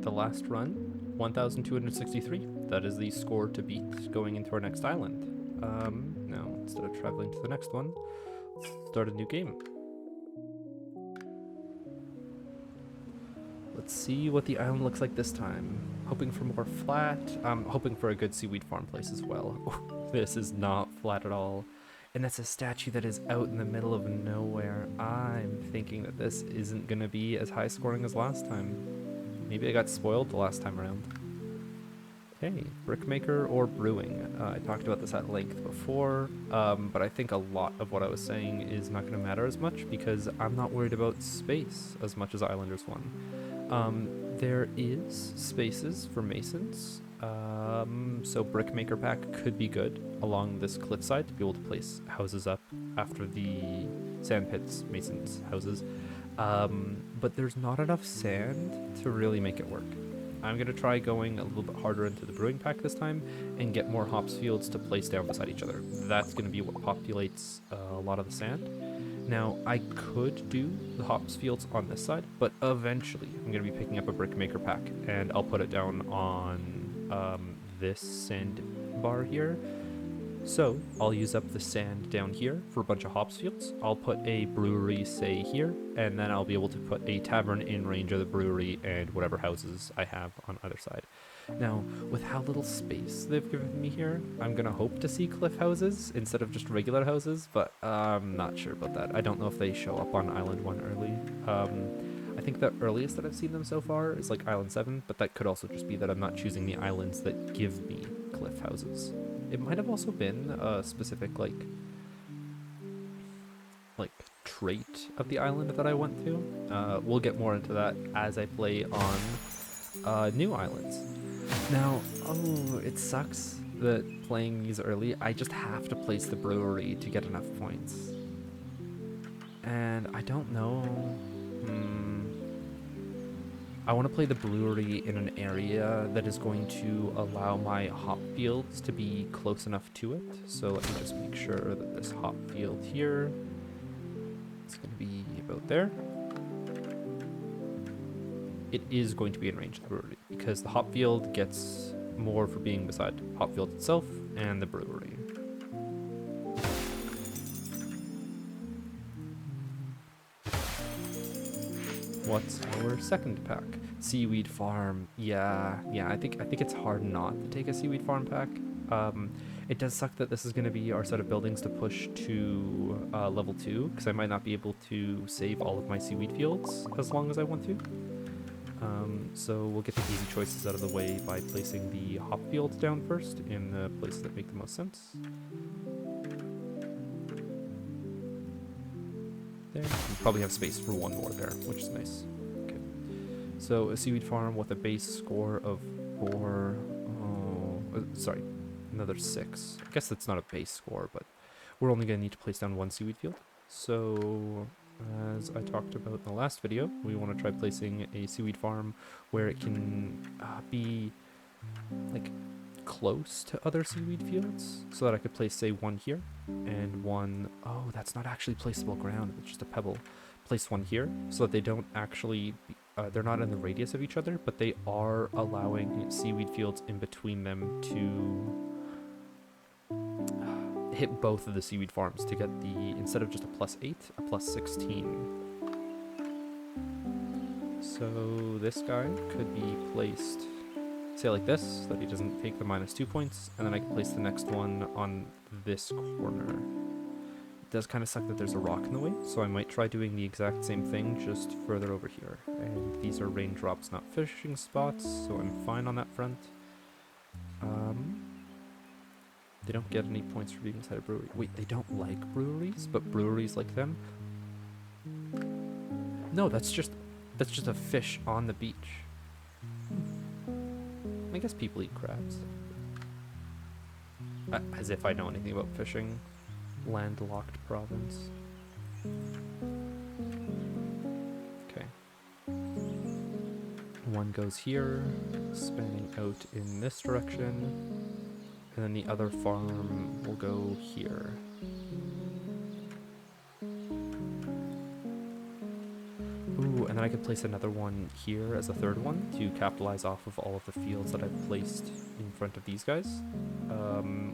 the last run, 1,263. That is the score to beat going into our next island. Now, instead of traveling to the next one, let's start a new game. Let's see what the island looks like this time. Hoping for more flat. I'm hoping for a good seaweed farm place as well. This is not flat at all. And that's a statue that is out in the middle of nowhere. I'm thinking that this isn't going to be as high scoring as last time. Maybe I got spoiled the last time around. Okay, brickmaker or brewing. I talked about this at length before, but I think a lot of what I was saying is not going to matter as much because I'm not worried about space as much as Islanders 1. There is spaces for masons, so brickmaker pack could be good along this cliffside to be able to place houses up after the sand pits, masons' houses, but there's not enough sand to really make it work. I'm going to try going a little bit harder into the brewing pack this time and get more hops fields to place down beside each other. That's going to be what populates a lot of the sand. Now, I could do the hops fields on this side, but eventually I'm going to be picking up a brickmaker pack and I'll put it down on this sand bar here. So I'll use up the sand down here for a bunch of hops fields. I'll put a brewery, say, here, and then I'll be able to put a tavern in range of the brewery and whatever houses I have on either side. Now, with how little space they've given me here, I'm going to hope to see cliff houses instead of just regular houses, but I'm not sure about that. I don't know if they show up on Island 1 early. I think the earliest that I've seen them so far is like Island 7, but that could also just be that I'm not choosing the islands that give me cliff houses. It might have also been a specific like trait of the island that I went to. We'll get more into that as I play on new islands. Now, it sucks that playing these early, I just have to place the brewery to get enough points. And I don't know. I want to play the brewery in an area that is going to allow my hop fields to be close enough to it. So let me just make sure that this hop field here is going to be about there. It is going to be in range of the brewery because the hop field gets more for being beside hop field itself and the brewery. What's our second pack? Seaweed farm. Yeah. I think it's hard not to take a seaweed farm pack. It does suck that this is going to be our set of buildings to push to level 2 because I might not be able to save all of my seaweed fields as long as I want to. So we'll get the easy choices out of the way by placing the hop fields down first in the places that make the most sense. There. We probably have space for one more there, which is nice. Okay. So a seaweed farm with a base score of 4. Another 6. I guess that's not a base score, but we're only going to need to place down one seaweed field. So, as I talked about in the last video, we want to try placing a seaweed farm where it can be like close to other seaweed fields, so that I could place, say, one here and one. Oh, that's not actually placeable ground, it's just a pebble. Place one here so that they don't actually they're not in the radius of each other, but they are allowing seaweed fields in between them to hit both of the seaweed farms to get the, instead of just a +8, a +16. So this guy could be placed, say, like this, so that he doesn't take the -2 points, and then I can place the next one on this corner. It does kind of suck that there's a rock in the way, so I might try doing the exact same thing, just further over here. And these are raindrops, not fishing spots, so I'm fine on that front. They don't get any points for being inside a brewery. Wait, they don't like breweries, but breweries like them? No, that's just a fish on the beach. I guess people eat crabs. As if I know anything about fishing. Landlocked province. Okay. One goes here, spanning out in this direction. And then the other farm will go here. Ooh, and And then I could place another one here as a third one to capitalize off of all of the fields that I've placed in front of these guys,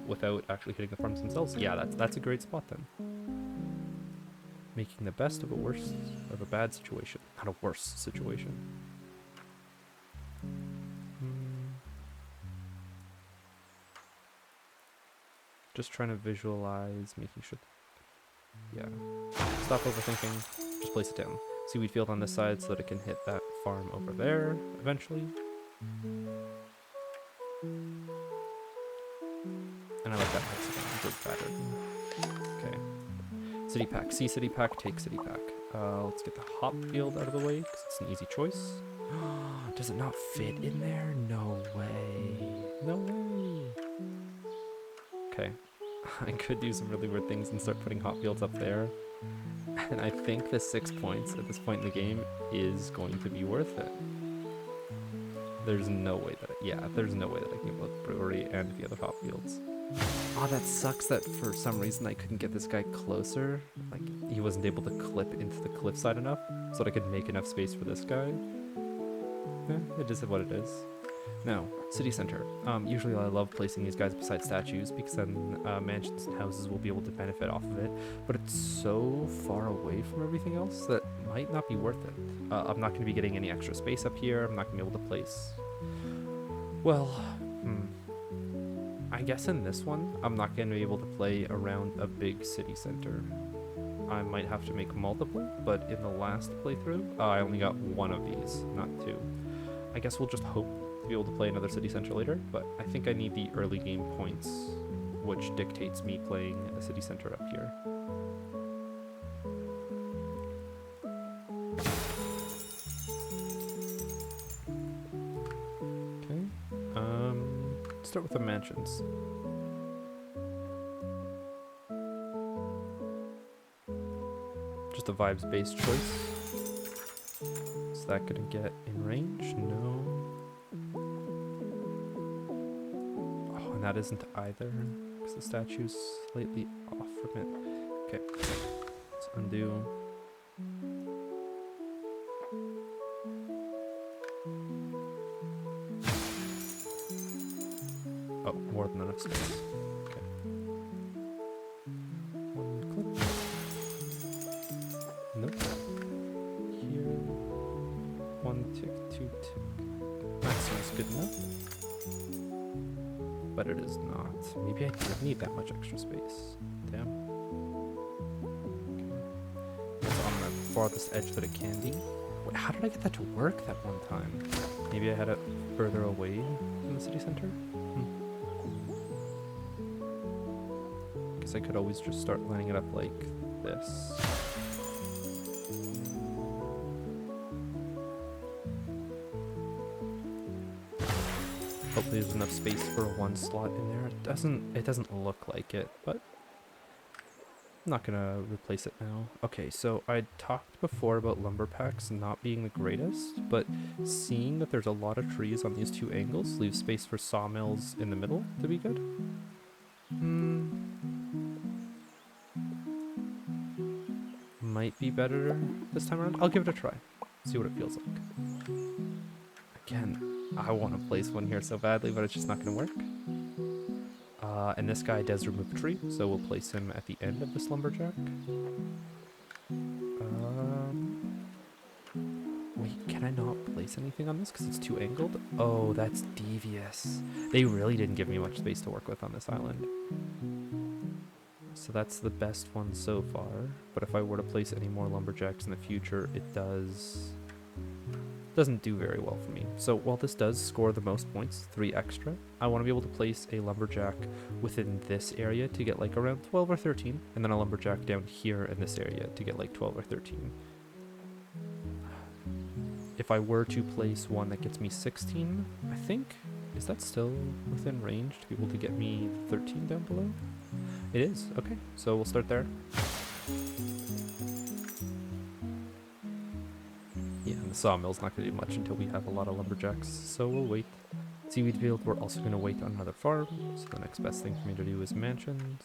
without actually hitting the farms themselves. Yeah, that's a great spot then. Making the best of a bad situation, not a worse situation. Just trying to visualize, making sure. Yeah. Stop overthinking. Just place it down. Seaweed field on this side so that it can hit that farm over there eventually. And I like that hexagon. Good pattern. Okay. City pack. See city pack, take city pack. Let's get the hop field out of the way because it's an easy choice. Does it not fit in there? No way. No way. Okay. I could do some really weird things and start putting hop fields up there. And I think the 6 points at this point in the game is going to be worth it. There's no way that there's no way that I can get both brewery and the other hop fields. Oh, that sucks that for some reason I couldn't get this guy closer. Like, he wasn't able to clip into the cliffside enough so that I could make enough space for this guy. It is what it is. Now, city center. Usually I love placing these guys beside statues because then mansions and houses will be able to benefit off of it, but it's so far away from everything else that might not be worth it. I'm not going to be getting any extra space up here. I'm not going to be able to place... Well, I guess in this one, I'm not going to be able to play around a big city center. I might have to make multiple, but in the last playthrough, I only got one of these, not two. I guess we'll just hope to be able to play another city center later, but I think I need the early game points, which dictates me playing a city center up here. Okay, start with the mansions. Just a vibes-based choice. Is that gonna get in range? No. Oh, and that isn't either, because the statue's slightly off from it. Okay, let's undo. Oh, more than enough space. Okay. One click. Nope. Here. One tick, two tick. That seems good enough. But it is not. Maybe I don't need that much extra space. Damn. Okay. It's on the farthest edge that it can be. Wait, how did I get that to work that one time? Maybe I had it further away from the city center? Guess I could always just start lining it up like this. Hopefully there's enough space for one slot in there. It doesn't look like it, but I'm not gonna replace it now. Okay, so I talked before about lumber packs not being the greatest, but seeing that there's a lot of trees on these two angles leaves space for sawmills in the middle to be good. Might be better this time around. I'll give it a try. See what it feels like. Again, I want to place one here so badly, but it's just not going to work. And this guy does remove a tree, so we'll place him at the end of this lumberjack. Wait, can I not place anything on this because it's too angled? Oh, that's devious. They really didn't give me much space to work with on this island. So that's the best one so far, but if I were to place any more lumberjacks in the future, it doesn't do very well for me. So while this does score the most points, 3 extra, I want to be able to place a lumberjack within this area to get like around 12 or 13, and then a lumberjack down here in this area to get like 12 or 13. If I were to place one that gets me 16, I think, is that still within range to be able to get me 13 down below? It is, okay, so we'll start there. Yeah, and the sawmill's not going to do much until we have a lot of lumberjacks, so we'll wait. Seaweed field, we're also going to wait on another farm, so the next best thing for me to do is mansions.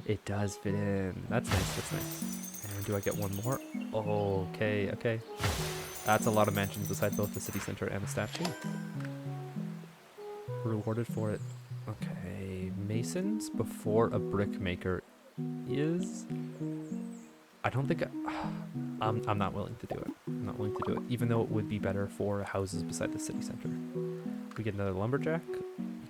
It does fit in, that's nice, that's nice. And do I get one more? Oh, okay, okay. That's a lot of mansions beside both the city center and the statue. Rewarded for it. Okay, masons before a brick maker is... I don't think I'm not willing to do it. I'm not willing to do it, even though it would be better for houses beside the city center. We get another lumberjack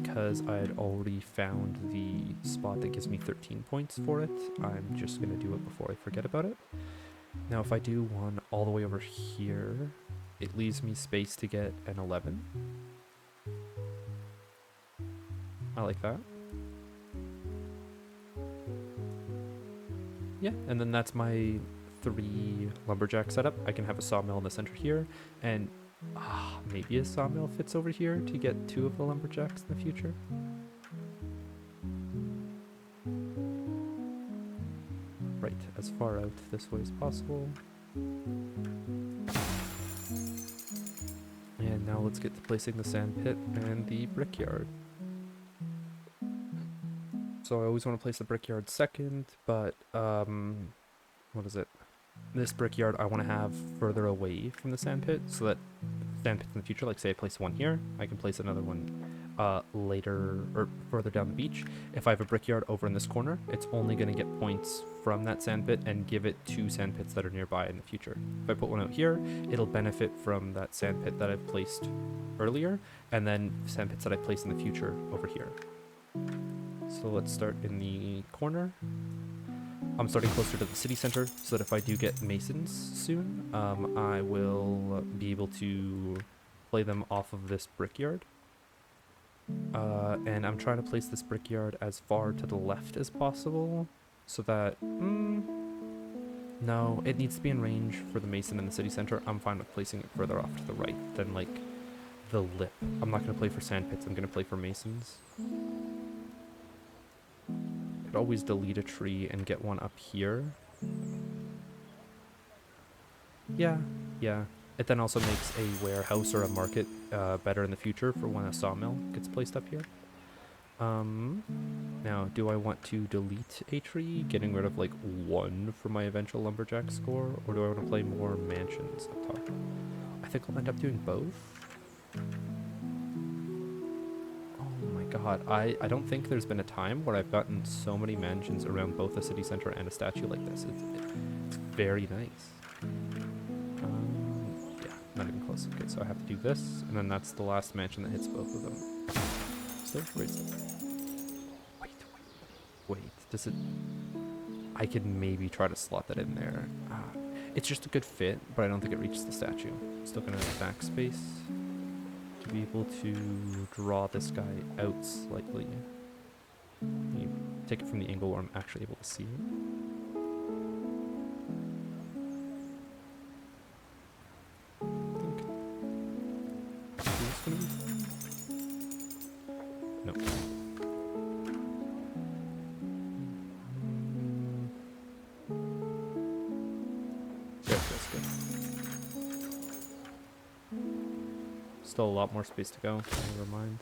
because I had already found the spot that gives me 13 points for it. I'm just gonna do it before I forget about it. Now, if I do one all the way over here, it leaves me space to get an 11. I like that. Yeah, and then that's my 3 lumberjack setup. I can have a sawmill in the center here, and maybe a sawmill fits over here to get 2 of the lumberjacks in the future. Right, as far out this way as possible. And now let's get to placing the sand pit and the brickyard. So I always want to place the brickyard second, but what is it? This brickyard I want to have further away from the sand pit, so that sand pits in the future, like say I place one here, I can place another one later or further down the beach. If I have a brickyard over in this corner, it's only going to get points from that sand pit and give it 2 sand pits that are nearby in the future. If I put one out here, it'll benefit from that sand pit that I've placed earlier, and then sand pits that I place in the future over here. So let's start in the corner. I'm starting closer to the city center so that if I do get masons soon, I will be able to play them off of this brickyard. And I'm trying to place this brickyard as far to the left as possible so that... no, it needs to be in range for the mason in the city center. I'm fine with placing it further off to the right than like the lip. I'm not going to play for sand pits, I'm going to play for masons. Could always delete a tree and get one up here. Yeah. It then also makes a warehouse or a market better in the future for when a sawmill gets placed up here. Now, do I want to delete a tree, getting rid of like 1 for my eventual lumberjack score, or do I want to play more mansions up top? I think I'll end up doing both. God, I don't think there's been a time where I've gotten so many mansions around both a city center and a statue like this. It's very nice. Yeah, not even close. Okay, so I have to do this, and then that's the last mansion that hits both of them. So, wait. Does it... I could maybe try to slot that in there. It's just a good fit, but I don't think it reaches the statue. Still gonna backspace to be able to draw this guy out slightly. You take it from the angle where I'm actually able to see it. I think it's gonna be fine. No. That's good. Still a lot more space to go. Never mind.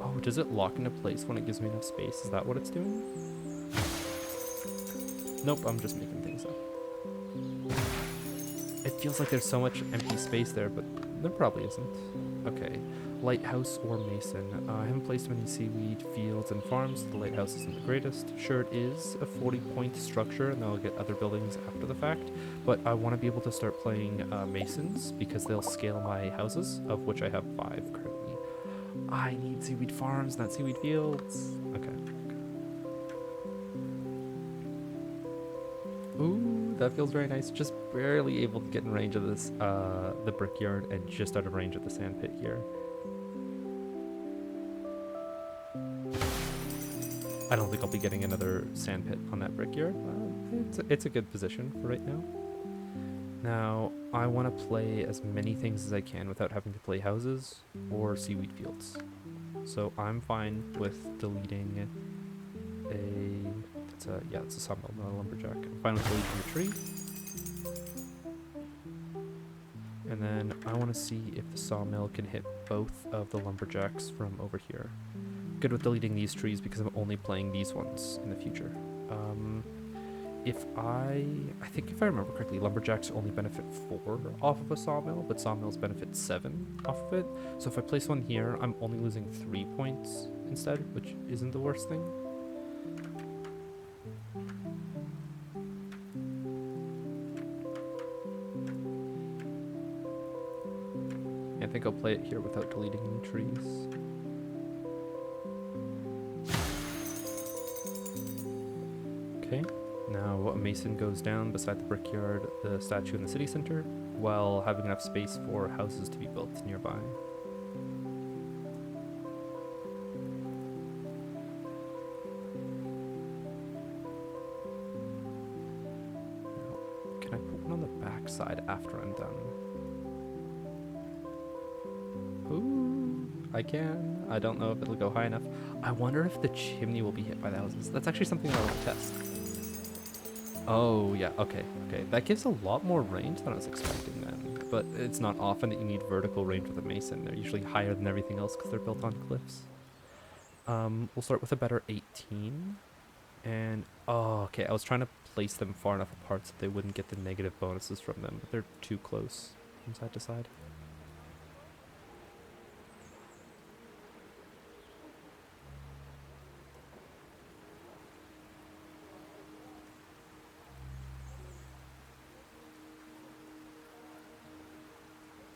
Oh, does it lock into place when it gives me enough space? Is that what it's doing? Nope, I'm just making things up. It feels like there's so much empty space there, but there probably isn't. Okay. Lighthouse or mason. I haven't placed many seaweed fields and farms. The lighthouse isn't the greatest. Sure, it is a 40-point structure, and then I'll get other buildings after the fact. But I want to be able to start playing masons because they'll scale my houses, of which I have 5 currently. I need seaweed farms, not seaweed fields. Okay. Ooh, that feels very nice. Just barely able to get in range of this, the brickyard, and just out of range of the sand pit here. I don't think I'll be getting another sand pit on that brickyard. It's a good position for right now. Now, I want to play as many things as I can without having to play houses or seaweed fields. So I'm fine with deleting it's a sawmill, not a lumberjack. I'm fine with deleting the tree. And then I want to see if the sawmill can hit both of the lumberjacks from over here. good with deleting these trees because I'm only playing these ones in the future. I think if I remember correctly, lumberjacks only benefit 4 off of a sawmill, but sawmills benefit 7 off of it. So if I place one here, I'm only losing 3 points instead, which isn't the worst thing. I think I'll play it here without deleting any trees. Okay, now a mason goes down beside the brickyard, the statue in the city center, while having enough space for houses to be built nearby. Now, can I put one on the back side after I'm done? Ooh, I can. I don't know if it'll go high enough. I wonder if the chimney will be hit by the houses. That's actually something I want to test. Oh, yeah, okay. That gives a lot more range than I was expecting then. But it's not often that you need vertical range with a mason. They're usually higher than everything else because they're built on cliffs. We'll start with a better 18. And, oh, okay, I was trying to place them far enough apart so they wouldn't get the negative bonuses from them, but they're too close from side to side.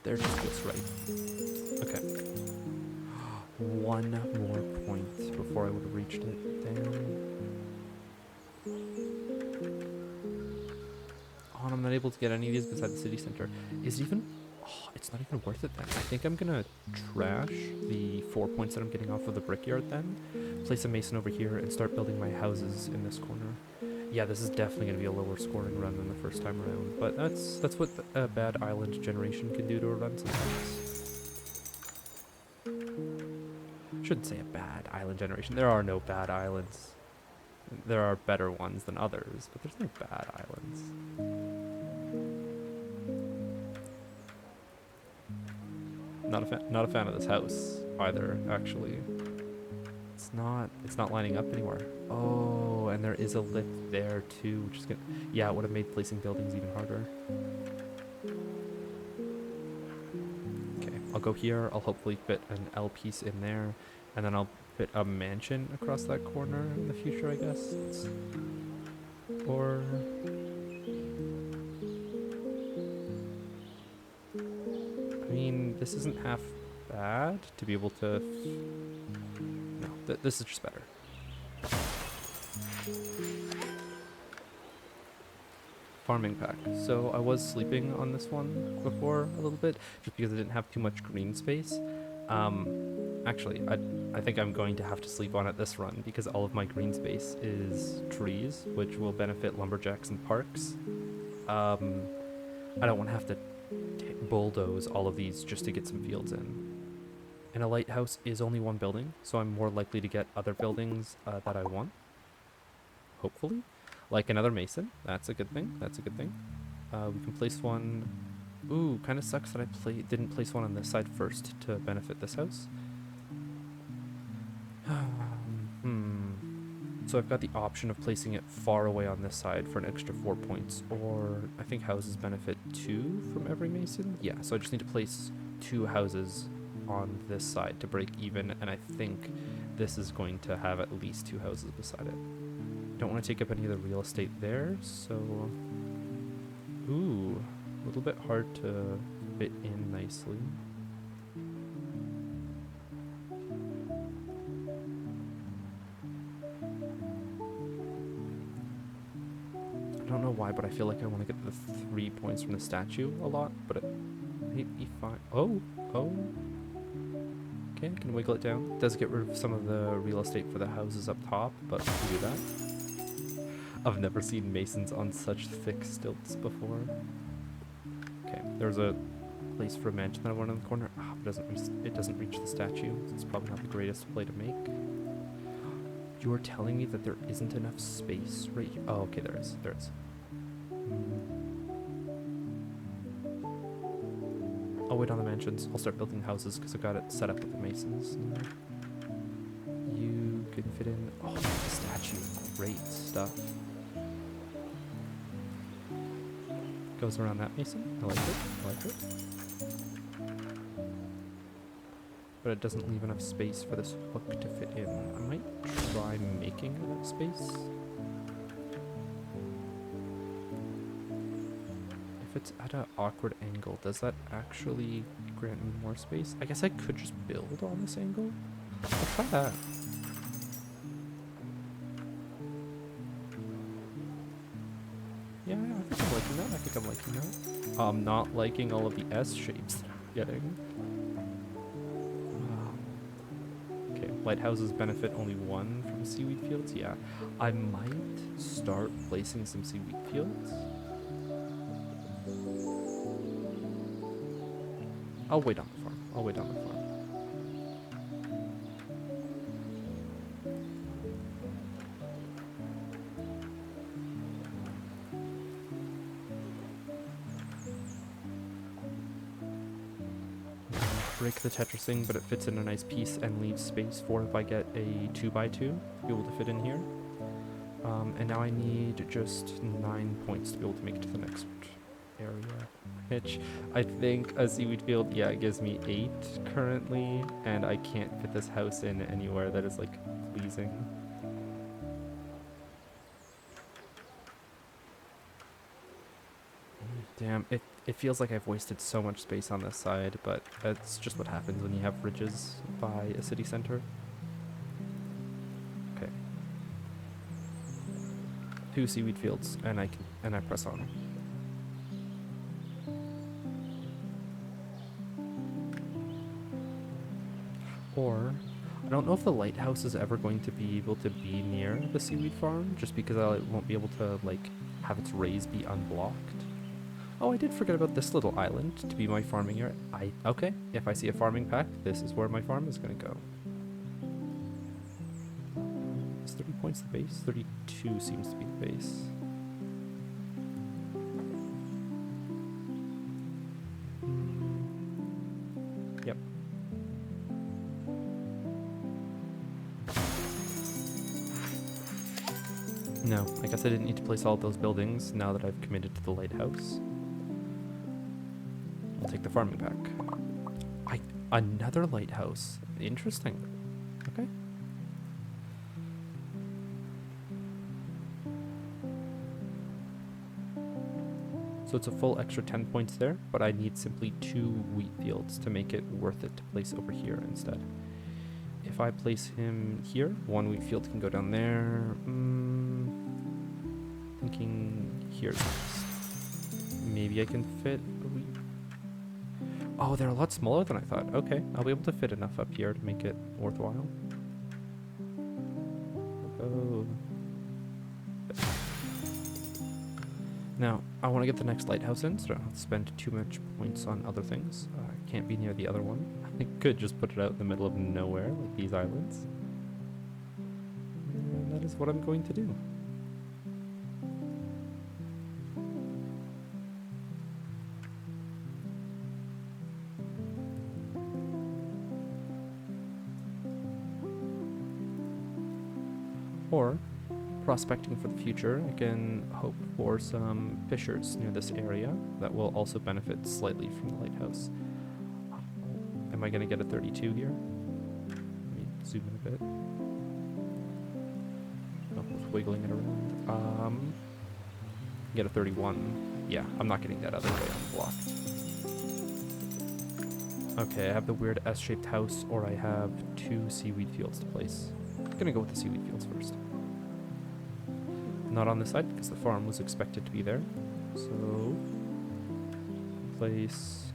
They're just right. Okay. One more point before I would have reached it. Damn. Oh, and I'm not able to get any of these beside the city center. Is it even... Oh, it's not even worth it then. I think I'm gonna trash the 4 points that I'm getting off of the brickyard then. Place a mason over here and start building my houses in this corner. Yeah, this is definitely going to be a lower scoring run than the first time around, but that's what a bad island generation can do to a run sometimes. Shouldn't say a bad island generation. There are no bad islands. There are better ones than others, but there's no bad islands. Not a fan of this house either, actually. It's not lining up anymore. Oh, and there is a lift there too, which is good. Yeah, it would have made placing buildings even harder. Okay, I'll go here. I'll hopefully fit an L piece in there, and then I'll fit a mansion across that corner in the future, I guess. Or... I mean, this isn't half bad to be able to... No, this is just better. Farming pack. So I was sleeping on this one before a little bit, just because I didn't have too much green space. Actually, I think I'm going to have to sleep on it this run, because all of my green space is trees, which will benefit lumberjacks and parks. I don't want to have to bulldoze all of these just to get some fields in. And a lighthouse is only one building, so I'm more likely to get other buildings that I want. Hopefully. Like another mason. That's a good thing. We can place one... Ooh, kind of sucks that I didn't place one on this side first to benefit this house. So I've got the option of placing it far away on this side for an extra 4 points, or I think houses benefit 2 from every mason. Yeah, so I just need to place 2 houses on this side to break even, and I think this is going to have at least 2 houses beside it. Don't want to take up any of the real estate there, so... Ooh, a little bit hard to fit in nicely. I don't know why, but I feel like I want to get the 3 points from the statue a lot, but it may be fine. Oh. Okay, I can wiggle it down. It does get rid of some of the real estate for the houses up top, but we can do that. I've never seen masons on such thick stilts before. Okay, there's a place for a mansion that I want in the corner. Oh, it doesn't reach the statue. So it's probably not the greatest play to make. You're telling me that there isn't enough space right here? Oh, okay, there is. I'll wait on the mansions. I'll start building houses because I got it set up with the masons. could fit in. Oh, the statue. Great stuff. Goes around that mason. I like it. I like it. But it doesn't leave enough space for this hook to fit in. I might try making enough space. If it's at an awkward angle, does that actually grant me more space? I guess I could just build on this angle. I'll try that. Yeah, I think I'm liking that. I think I'm liking that. I'm not liking all of the S shapes that I'm getting. Okay, lighthouses benefit only one from seaweed fields. Yeah, I might start placing some seaweed fields. I'll wait on the farm. I'll wait on the farm. Break the tetrising, but it fits in a nice piece and leaves space for if I get a 2x2 to be able to fit in here. And now I need just 9 points to be able to make it to the next area. Which I think a seaweed field, yeah, it gives me 8 currently, and I can't fit this house in anywhere that is like pleasing. Damn, it feels like I've wasted so much space on this side, but that's just what happens when you have ridges by a city center. Okay. 2 seaweed fields, and I press on. Or, I don't know if the lighthouse is ever going to be able to be near the seaweed farm, just because I won't be able to, like, have its rays be unblocked. Oh, I did forget about this little island to be my farming area. Okay, if I see a farming pack, this is where my farm is going to go. Is 30 points the base? 32 seems to be the base. Yep. No, I guess I didn't need to place all of those buildings now that I've committed to the lighthouse. I'll take the farming pack. Another lighthouse. Interesting. Okay. So it's a full extra 10 points there, but I need simply 2 wheat fields to make it worth it to place over here instead. If I place him here, 1 wheat field can go down there. Thinking here's next. Maybe I can fit a wheat. Oh, they're a lot smaller than I thought. Okay, I'll be able to fit enough up here to make it worthwhile. Oh. Now, I want to get the next lighthouse in, so I don't have to spend too much points on other things. I can't be near the other one. I could just put it out in the middle of nowhere, like these islands. And that is what I'm going to do. Or, prospecting for the future, I can hope for some fishers near this area that will also benefit slightly from the lighthouse. Am I going to get a 32 here? Let me zoom in a bit. Oh, just wiggling it around. Get a 31. Yeah, I'm not getting that other way unblocked. Okay, I have the weird S-shaped house, or I have 2 seaweed fields to place. I'm gonna go with the seaweed fields first. Not on this side because the farm was expected to be there. So, place.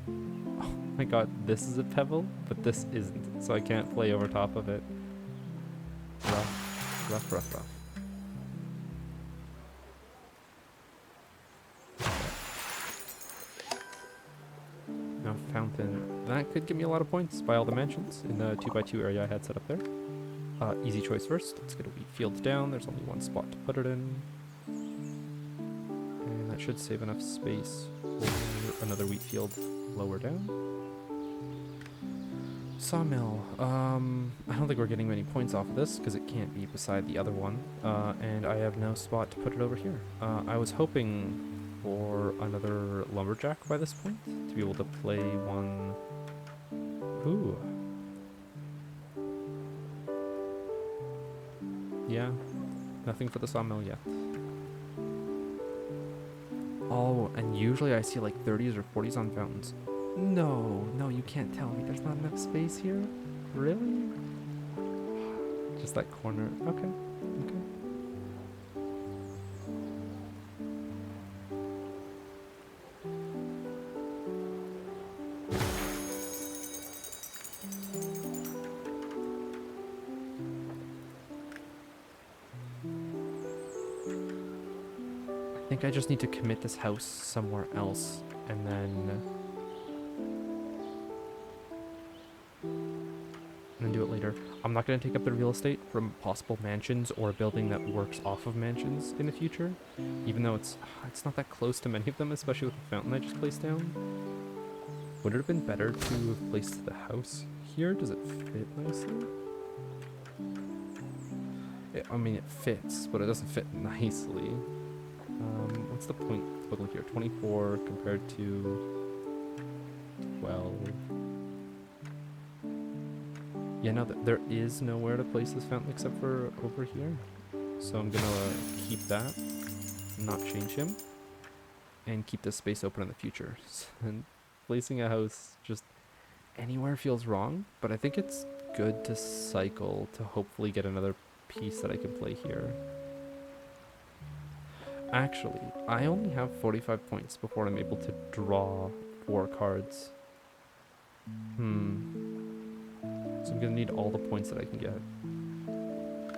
Oh my god, this is a pebble, but this isn't, so I can't play over top of it. Rough, rough, rough, rough. Now fountain. That could give me a lot of points by all the mansions in the 2x2 area I had set up there. Easy choice first. Let's get a wheat field down. There's only 1 spot to put it in. And that should save enough space for another wheat field lower down. Sawmill. I don't think we're getting many points off of this because it can't be beside the other one. And I have no spot to put it over here. I was hoping for another lumberjack by this point to be able to play one. Ooh. Yeah, nothing for the sawmill yet. Oh, and usually I see like 30s or 40s on fountains. No, no, you can't tell me there's not enough space here. Really? Just that corner. Okay, okay. I think I just need to commit this house somewhere else and then do it later. I'm not going to take up the real estate from possible mansions or a building that works off of mansions in the future, even though it's not that close to many of them, especially with the fountain I just placed down. Would it have been better to have placed the house here? Does it fit nicely? I mean, it fits, but it doesn't fit nicely. What's the point total here? 24 compared to 12. Yeah, no, there is nowhere to place this fountain except for over here. So I'm gonna keep that, not change him, and keep this space open in the future. And placing a house just anywhere feels wrong, but I think it's good to cycle to hopefully get another piece that I can play here. Actually, I only have 45 points before I'm able to draw 4 cards. So I'm gonna need all the points that I can get.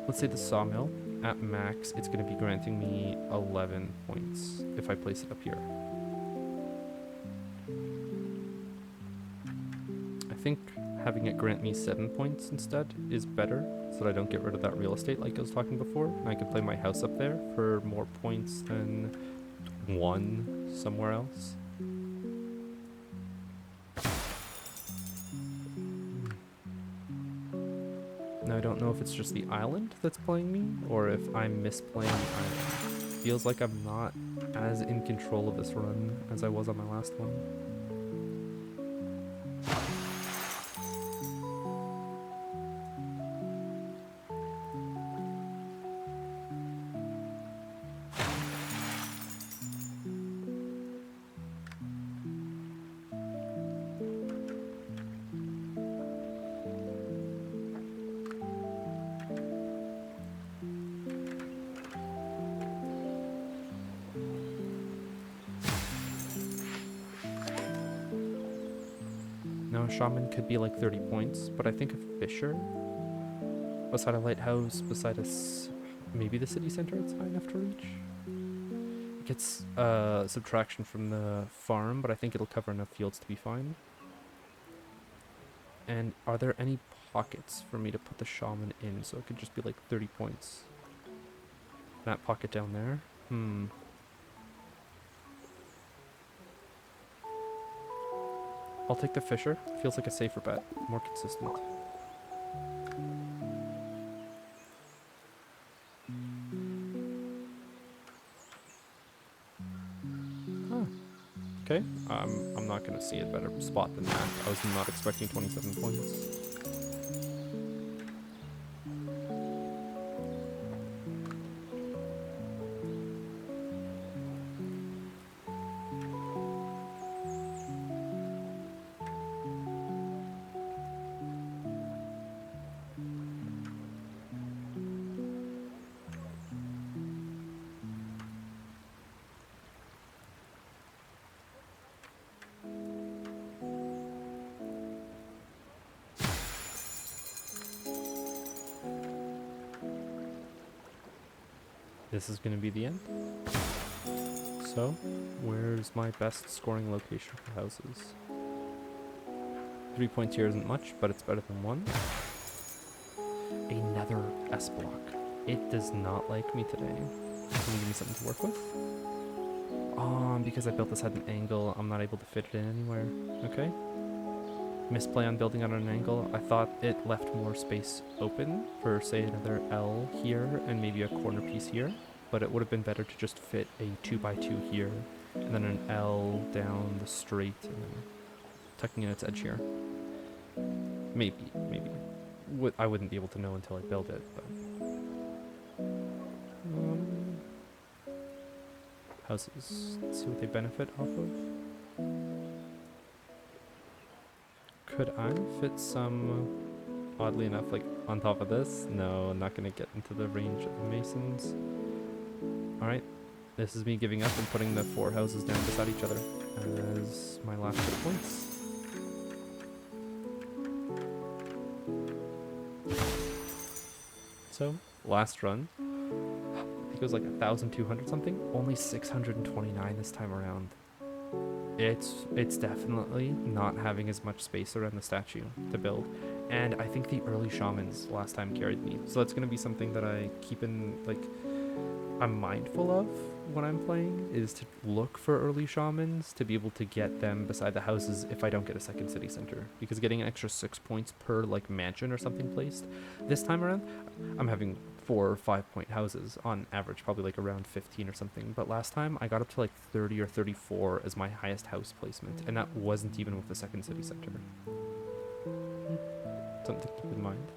Let's say the sawmill, at max, it's gonna be granting me 11 points if I place it up here. I think having it grant me 7 points instead is better, so that I don't get rid of that real estate like I was talking before, and I can play my house up there for more points than 1 somewhere else. Now I don't know if it's just the island that's playing me, or if I'm misplaying the island. Feels like I'm not as in control of this run as I was on my last one. No, shaman could be like 30 points, but I think a fisher beside a lighthouse, beside maybe the city center, it's high enough to reach. It gets subtraction from the farm, but I think it'll cover enough fields to be fine. And are there any pockets for me to put the shaman in so it could just be like 30 points? That pocket down there? I'll take the fisher. Feels like a safer bet. More consistent. Huh. Okay. I'm not going to see a better spot than that. I was not expecting 27 points. This is going to be the end. So, where's my best scoring location for houses? 3 points here isn't much, but it's better than 1. Another S block. It does not like me today. Can you give me something to work with? Because I built this at an angle, I'm not able to fit it in anywhere. Okay. misplay on building on an angle. I thought it left more space open for, say, another L here and maybe a corner piece here, but it would have been better to just fit a 2x2 here and then an L down the straight and then tucking in its edge here. Maybe. I wouldn't be able to know until I build it, but... houses, let's see what they benefit off of. Could I fit some, oddly enough, like on top of this? No, not gonna get into the range of the masons. Alright, this is me giving up and putting the 4 houses down beside each other as my last hit points. So, last run, I think it was like 1,200 something, only 629 this time around. It's definitely not having as much space around the statue to build, and I think the early shamans last time carried me, so that's going to be something that I keep in, like, I'm mindful of when I'm playing, is to look for early shamans to be able to get them beside the houses if I don't get a second city center, because getting an extra 6 points per like mansion or something placed this time around, I'm having 4 or 5 point houses on average, probably like around 15 or something, but last time I got up to like 30 or 34 as my highest house placement, and that wasn't even with the second city center. Something to keep in mind.